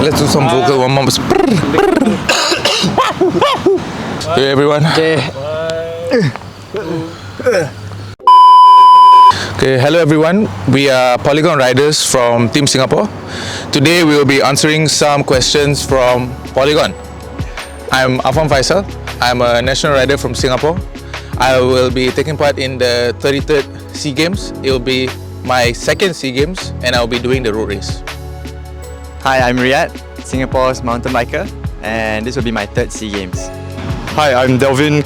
Let's do some vocal warm-ups. Hey everyone. Okay, hello everyone. We are Polygon riders from Team Singapore. Today we will be answering some questions from Polygon. I'm Arfan Faisal. I'm a national rider from Singapore. I will be taking part in the 33rd SEA Games. It will be my second SEA Games and I'll be doing the road race. Hi, I'm Riyadh, Singapore's mountain biker, and this will be my third SEA Games. Hi, I'm Dalvin.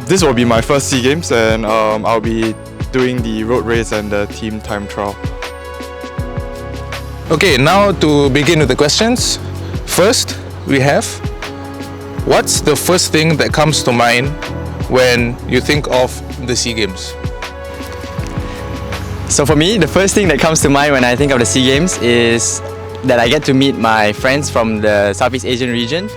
This will be my first SEA Games, and I'll be doing the road race and the team time trial. Okay, now to begin with the questions. First, we have, what's the first thing that comes to mind when you think of the SEA Games? So for me, the first thing that comes to mind when I think of the SEA Games is that I get to meet my friends from the Southeast Asian region.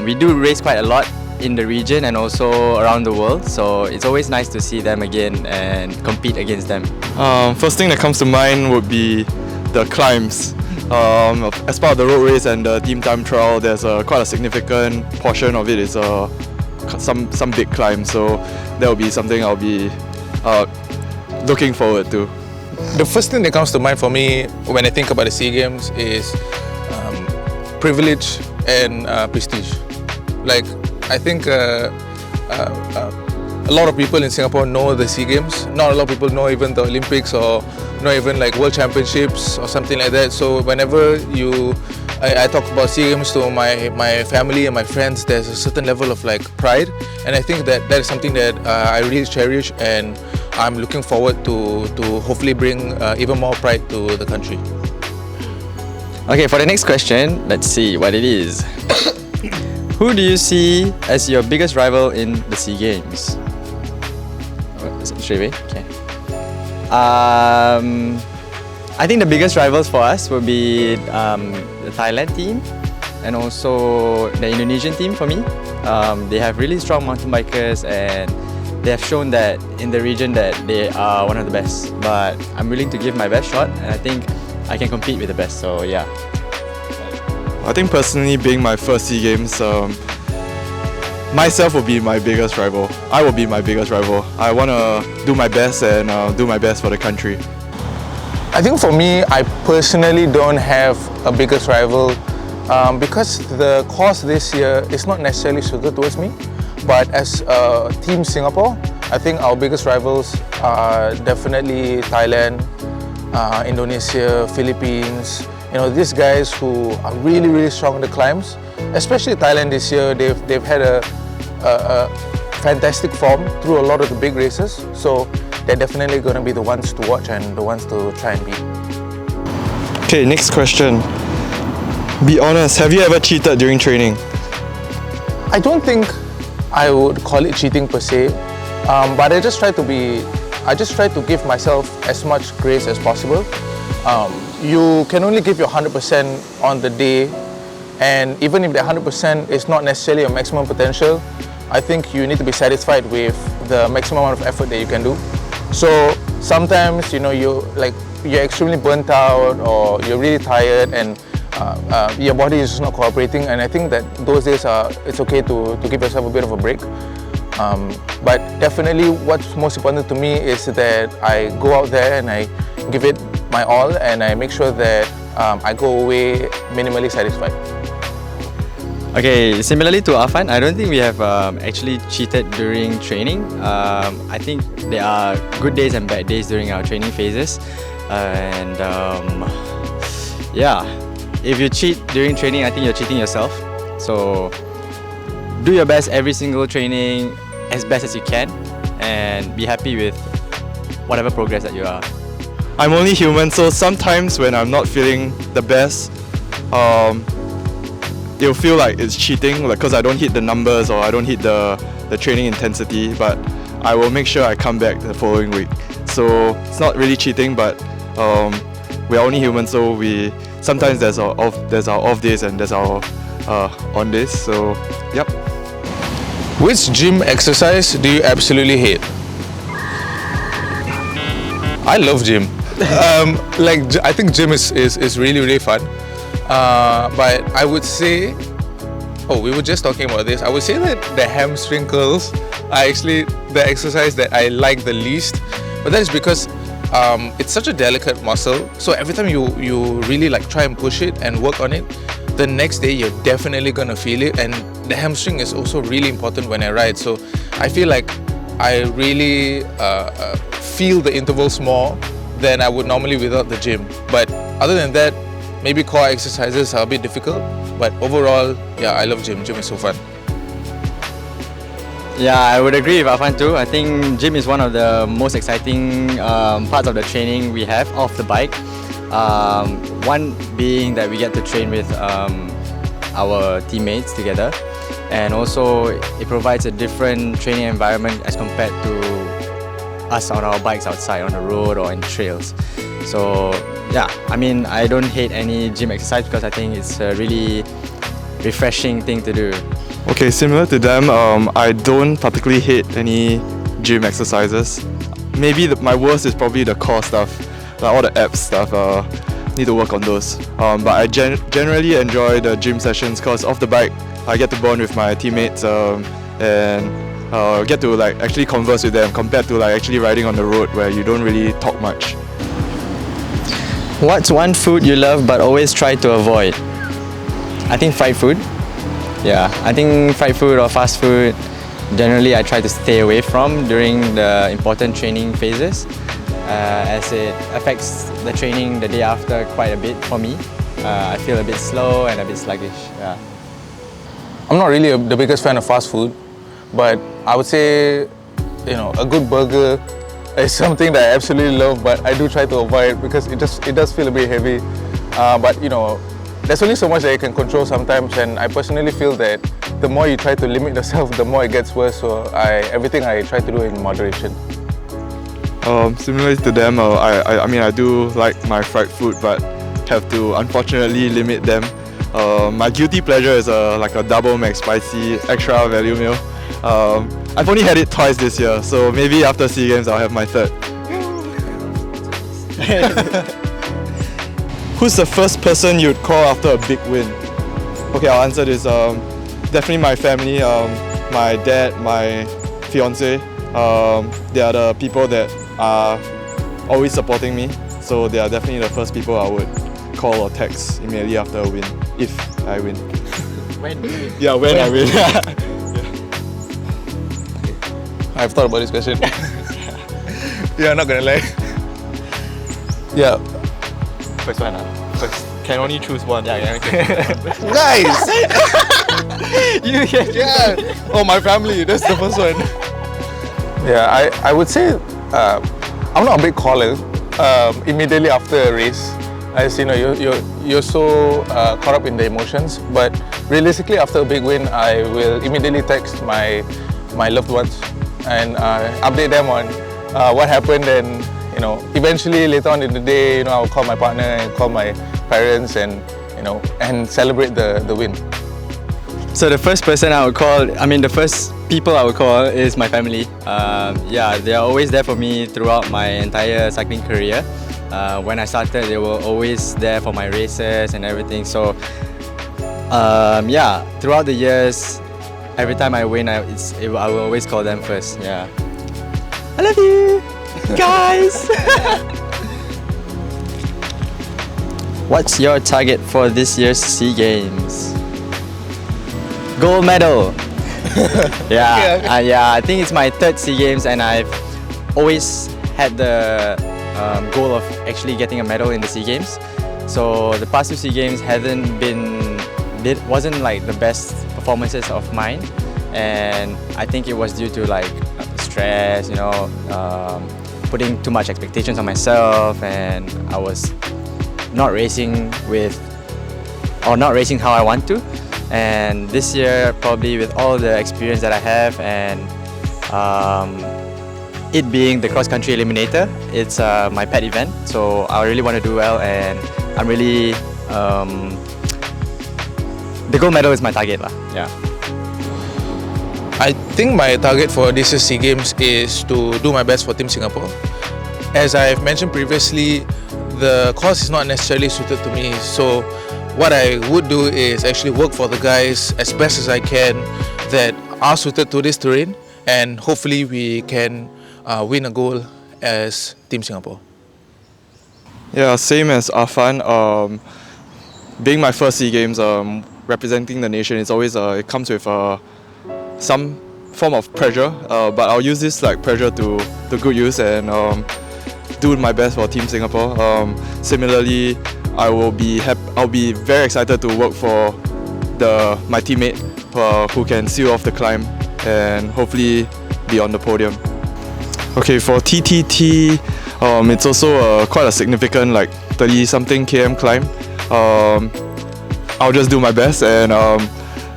We do race quite a lot in the region and also around the world, so it's always nice to see them again and compete against them. First thing that comes to mind would be the climbs. As part of the road race and the team time trial, there's quite a significant portion of it is some big climbs, so that will be something I'll be looking forward to. The first thing that comes to mind for me when I think about the SEA Games is privilege and prestige. Like, I think a lot of people in Singapore know the SEA Games. Not a lot of people know even the Olympics or not even like World Championships or something like that. So whenever I talk about SEA Games to my family and my friends, there's a certain level of like pride, and I think that is something that I really cherish, and I'm looking forward to hopefully bring even more pride to the country. Okay, for the next question, let's see what it is. Who do you see as your biggest rival in the SEA Games? Straight away? Okay. I think the biggest rivals for us will be the Thailand team and also the Indonesian team for me. They have really strong mountain bikers and they have shown that in the region that they are one of the best. But I'm willing to give my best shot, and I think I can compete with the best, so yeah. I think personally, being my first SEA Games, myself will be my biggest rival. I will be my biggest rival. I want to do my best and do my best for the country. I think for me, I personally don't have a biggest rival because the course this year is not necessarily suited towards me. But as Team Singapore, I think our biggest rivals are definitely Thailand, Indonesia, Philippines. You know, these guys who are really, really strong in the climbs. Especially Thailand this year, they've had a fantastic form through a lot of the big races. So they're definitely going to be the ones to watch and the ones to try and beat. Okay, next question. Be honest, have you ever cheated during training? I don't think I would call it cheating per se, but I just try to give myself as much grace as possible. You can only give your 100% on the day, and even if the 100% is not necessarily your maximum potential, I think you need to be satisfied with the maximum amount of effort that you can do. So sometimes, you know, you're extremely burnt out or you're really tired and your body is just not cooperating, and I think that those days it's okay to give yourself a bit of a break. But definitely what's most important to me is that I go out there and I give it my all and I make sure that I go away minimally satisfied. Okay, similarly to Arfan, I don't think we have actually cheated during training. I think there are good days and bad days during our training phases, and yeah, if you cheat during training, I think you're cheating yourself. So do your best every single training as best as you can and be happy with whatever progress that you are. I'm only human, so sometimes when I'm not feeling the best, it'll feel like it's cheating, like because I don't hit the numbers or I don't hit the training intensity, but I will make sure I come back the following week. So it's not really cheating, but we're only human, so sometimes there's our off days and there's our on days, so yep. Which gym exercise do you absolutely hate? I love gym. I think gym is really, really fun. But I would say, we were just talking about this. I would say that the hamstring curls are actually the exercise that I like the least. But that is because it's such a delicate muscle. So every time you really like try and push it and work on it, the next day you're definitely gonna feel it. And the hamstring is also really important when I ride. So I feel like I really feel the intervals more than I would normally without the gym. But other than that, maybe core exercises are a bit difficult. But overall, yeah, I love gym. Gym is so fun. Yeah, I would agree with Arfan too. I think gym is one of the most exciting parts of the training we have off the bike. One being that we get to train with our teammates together, and also it provides a different training environment as compared to us on our bikes outside on the road or in trails. So yeah, I mean, I don't hate any gym exercise because I think it's a really refreshing thing to do. Okay, similar to them, I don't particularly hate any gym exercises. Maybe my worst is probably the core stuff, like all the abs stuff. Need to work on those. But I generally enjoy the gym sessions because off the bike, I get to bond with my teammates and get to like actually converse with them compared to like actually riding on the road where you don't really talk much. What's one food you love but always try to avoid? I think fried food. Yeah, I think fried food or fast food, generally I try to stay away from during the important training phases as it affects the training the day after quite a bit for me. I feel a bit slow and a bit sluggish. Yeah. I'm not really the biggest fan of fast food, but I would say, a good burger is something that I absolutely love, but I do try to avoid it because it does feel a bit heavy. But there's only so much that you can control sometimes, and I personally feel that the more you try to limit yourself, the more it gets worse. So everything I try to do in moderation. Similarly to them, I mean I do like my fried food, but have to unfortunately limit them. My guilty pleasure is like a double McSpicy extra value meal. I've only had it twice this year, so maybe after SEA Games I'll have my third. Who's the first person you'd call after a big win? Okay, I'll answer this. Definitely my family, my dad, my fiance. They are the people that are always supporting me. So they are definitely the first people I would call or text immediately after a win, if I win. When you win? Yeah, when I win. I've thought about this question. Yeah, not gonna lie. Yeah. First one, first. Can only choose one. Yeah, Nice! yeah. Oh, my family. That's the first one. Yeah, I would say I'm not a big caller immediately after a race. As you're so caught up in the emotions. But realistically, after a big win, I will immediately text my loved ones and update them on what happened. And eventually later on in the day, I'll call my partner and call my parents and and celebrate the win. So the first person I would call, the first people I would call is my family. Yeah, they are always there for me throughout my entire cycling career. When I started, they were always there for my races and everything. So yeah, throughout the years, every time I win, I will always call them first. Yeah. I love you, guys. What's your target for this year's SEA Games? Gold medal. Yeah, yeah. I think it's my third SEA Games, and I've always had the goal of actually getting a medal in the SEA Games. So the past two SEA Games wasn't like the best performances of mine, and I think it was due to like stress, putting too much expectations on myself, and I was not racing how I want to. And this year, probably with all the experience that I have and it being the cross-country eliminator, it's my pet event, so I really want to do well, and I'm really the gold medal is my target lah. Yeah. I think my target for this year's SEA Games is to do my best for Team Singapore. As I've mentioned previously, the course is not necessarily suited to me, so what I would do is actually work for the guys as best as I can that are suited to this terrain, and hopefully we can win a goal as Team Singapore. Yeah, same as Arfan. Being my first SEA Games, representing the nation, it's always it comes with some form of pressure. But I'll use this pressure to good use and do my best for Team Singapore. Similarly, I'll be very excited to work for my teammate who can seal off the climb and hopefully be on the podium. Okay, for TTT, it's also quite a significant 30-something km climb. I'll just do my best and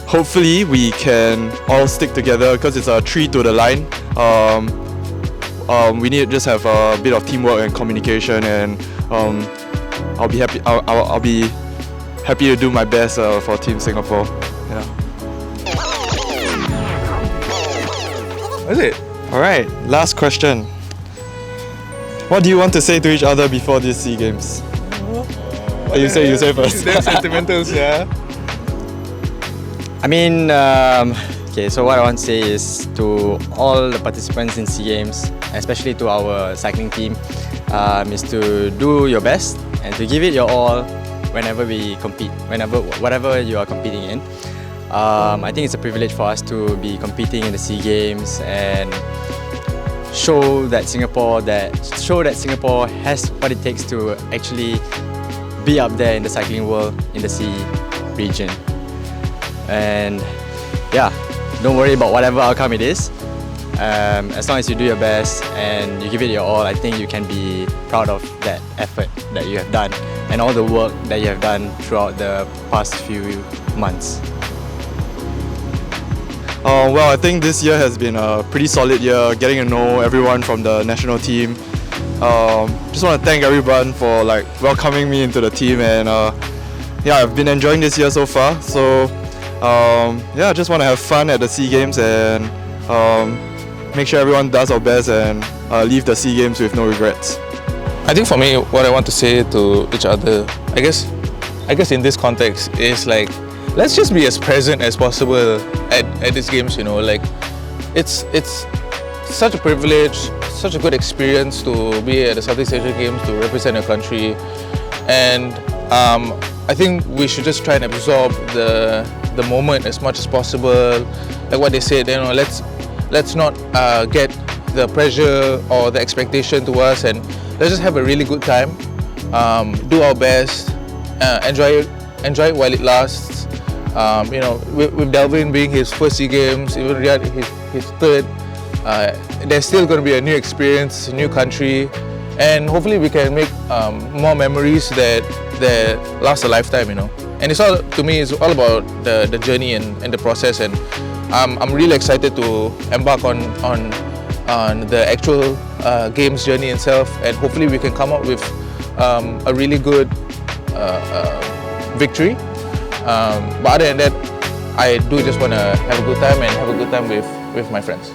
hopefully we can all stick together because it's a 3 to the line. We need to just have a bit of teamwork and communication, and I'll be happy. I'll be happy to do my best for Team Singapore. Yeah. That's it. All right. Last question. What do you want to say to each other before these SEA Games? You say first. They're sentimentals, yeah. I mean, okay, so what I want to say is to all the participants in SEA Games, especially to our cycling team, is to do your best and to give it your all whenever we compete, whatever you are competing in. I think it's a privilege for us to be competing in the SEA Games and show that Singapore has what it takes to actually be up there in the cycling world, in the SEA region. And yeah, don't worry about whatever outcome it is. As long as you do your best and you give it your all, I think you can be proud of that effort that you have done and all the work that you have done throughout the past few months. Well, I think this year has been a pretty solid year, getting to know everyone from the national team. Just want to thank everyone for welcoming me into the team, and yeah, I've been enjoying this year so far. So yeah, I just want to have fun at the SEA Games and make sure everyone does our best and leave the SEA Games with no regrets. I think for me, what I want to say to each other, I guess in this context is let's just be as present as possible at these games. It's such a privilege, such a good experience to be at the Southeast Asian Games to represent your country, and I think we should just try and absorb the moment as much as possible. Like what they said, let's not get the pressure or the expectation to us, and let's just have a really good time. Do our best, enjoy it while it lasts. With Dalvin being his first SEA Games, even Riyadh his third, there's still going to be a new experience, a new country, and hopefully we can make more memories that last a lifetime. And it's all, to me, it's all about the journey and the process, and I'm really excited to embark on the actual games journey itself, and hopefully we can come up with a really good victory. But other than that, I do just want to have a good time and have a good time with my friends.